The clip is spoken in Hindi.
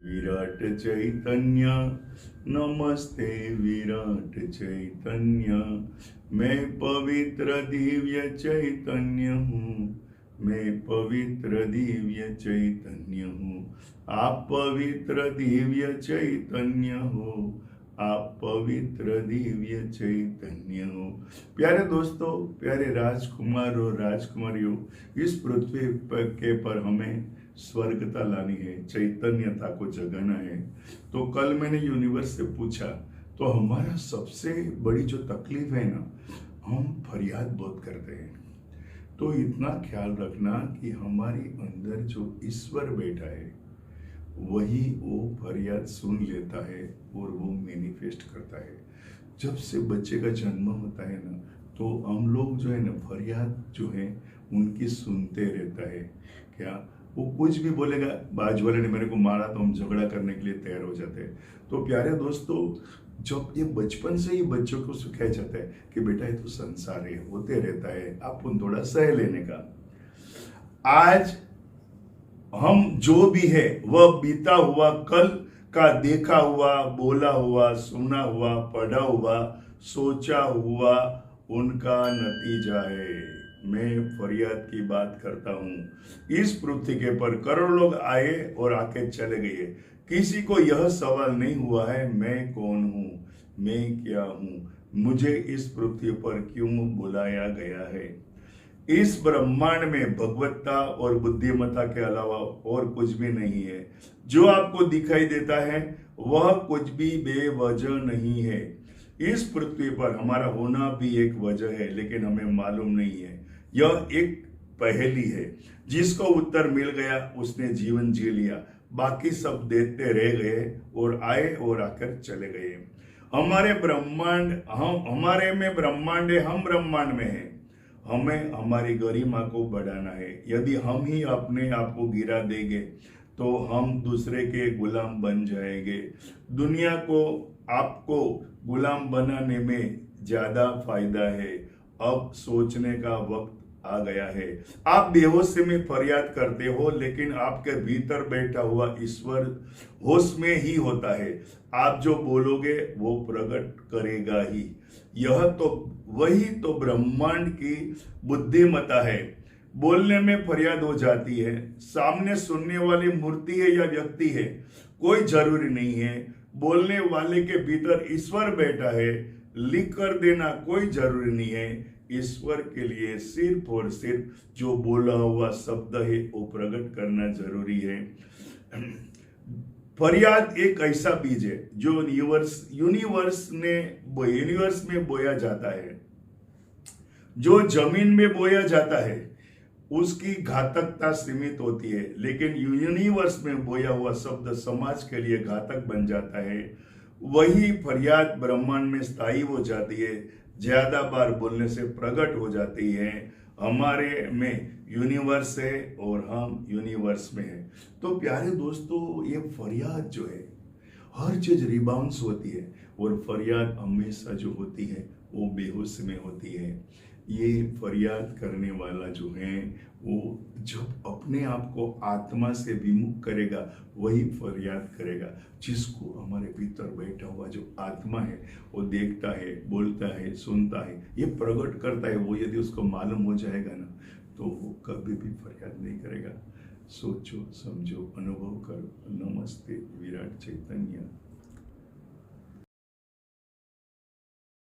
विराट चैतन्य नमस्ते विराट चैतन्य। मैं पवित्र दिव्य चैतन्य हूँ, मैं पवित्र दिव्य चैतन्य हूँ। आप पवित्र दिव्य चैतन्य हो, आप पवित्र दिव्य चैतन्य हो। प्यारे दोस्तों, प्यारे राजकुमार और राजकुमारियों, इस पृथ्वी पर हमें स्वर्गता लानी है, चैतन्यता को जगाना है। तो कल मैंने यूनिवर्स से पूछा, तो हमारा सबसे बड़ी जो तकलीफ है ना, हम फरियाद बहुत करते हैं। तो इतना ख्याल रखना कि हमारी अंदर जो ईश्वर बैठा है वही वो फरियाद सुन लेता है और वो मैनिफेस्ट करता है। जब से बच्चे का जन्म होता है ना, तो हम लोग जो है ना, फरियाद जो है उनकी सुनते रहता है। क्या वो कुछ भी बोलेगा, बाजू वाले ने मेरे को मारा, तो हम झगड़ा करने के लिए तैयार हो जाते हैं। तो प्यारे दोस्तों, जब ये बचपन से ही बच्चों को सिखाया जाता है कि बेटा ये तो संसार है, होते रहता है, आपको थोड़ा सह लेने का। आज हम जो भी है वह बीता हुआ कल का देखा हुआ, बोला हुआ, सुना हुआ, पढ़ा हुआ, सोचा हुआ उनका नतीजा है। मैं फरियाद की बात करता हूँ। इस पृथ्वी के पर करोड़ों लोग आए और आके चले गए, किसी को यह सवाल नहीं हुआ है मैं कौन हूँ, मैं क्या हूँ, मुझे इस पृथ्वी पर क्यों बुलाया गया है। इस ब्रह्मांड में भगवत्ता और बुद्धिमत्ता के अलावा और कुछ भी नहीं है। जो आपको दिखाई देता है वह कुछ भी बेवजह नहीं है। इस पृथ्वी पर हमारा होना भी एक वजह है, लेकिन हमें मालूम नहीं है। यह एक पहेली है, जिसको उत्तर मिल गया उसने जीवन जी लिया, बाकी सब देखते रह गए और आए और आकर चले गए। हमारे में ब्रह्मांड है, हम ब्रह्मांड में हैं। हमें हमारी गरिमा को बढ़ाना है। यदि हम ही अपने आप को गिरा देंगे तो हम दूसरे के गुलाम बन जाएंगे। दुनिया को आपको गुलाम बनाने में ज्यादा फायदा है। अब सोचने का वक्त आ गया है। आप बेहोशी में फरियाद करते हो, लेकिन आपके भीतर बैठा हुआ ईश्वर होश में ही होता है। आप जो बोलोगे वो प्रकट करेगा ही। यह तो वही तो ब्रह्मांड की बुद्धिमत्ता है। बोलने में फरियाद हो जाती है, सामने सुनने वाली मूर्ति है या व्यक्ति है कोई जरूरी नहीं है। बोलने वाले के भीतर ईश्वर बैठा है, लिख कर देना कोई जरूरी नहीं है। ईश्वर के लिए सिर्फ और सिर्फ जो बोला हुआ शब्द है वो प्रकट करना जरूरी है। फरियाद एक ऐसा बीज है जो यूनिवर्स में बोया जाता है। जो जमीन में बोया जाता है उसकी घातकता सीमित होती है, लेकिन यूनिवर्स में बोया हुआ शब्द समाज के लिए घातक बन जाता है। वही फरियाद ब्रह्मांड में स्थायी हो जाती है, ज्यादा बार बोलने से प्रकट हो जाती है। हमारे में यूनिवर्स है और हम यूनिवर्स में है। तो प्यारे दोस्तों, ये फरियाद जो है, हर चीज रिबाउंस होती है, और फरियाद हमेशा जो होती है वो बेहोश में होती है। ये फरियाद करने वाला जो है वो जब अपने आप को आत्मा से विमुख करेगा वही फरियाद करेगा। जिसको हमारे भीतर बैठा हुआ जो आत्मा है वो देखता है, बोलता है, सुनता है, ये प्रकट करता है, वो यदि उसको मालूम हो जाएगा ना, तो वो कभी भी फरियाद नहीं करेगा। सोचो, समझो, अनुभव करो। नमस्ते विराट चैतन्य।